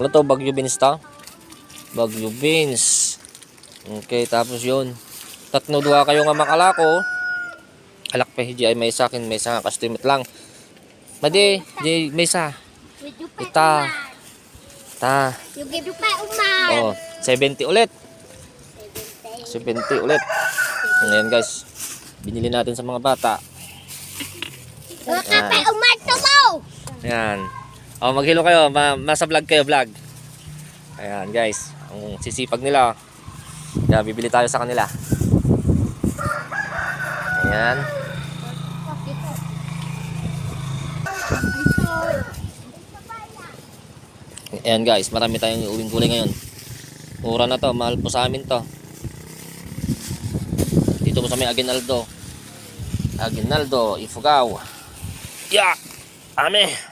Ano to? Bagyo beans to? Bagyo beans. Okay, tapos yun. 3-2 kayo nga makalako. Alak pa hiji ay may sa akin, may sa kastimit lang. Madi, di may sa. Ita. Ta. Oh, 70 ulit. 70 ulit. Ngayon guys, binili natin sa mga bata. Ayan. Oh, maghilo kayo, nasa vlog kayo, vlog. Ayan guys, ang sisipag nila. Kaya bibili tayo sa kanila. Ayan. Ayan guys, marami tayong uwing gulay ngayon. Mura na to, mahal po sa amin to. Dito po sa may Aguinaldo, Ifugao. Yeah! Ame!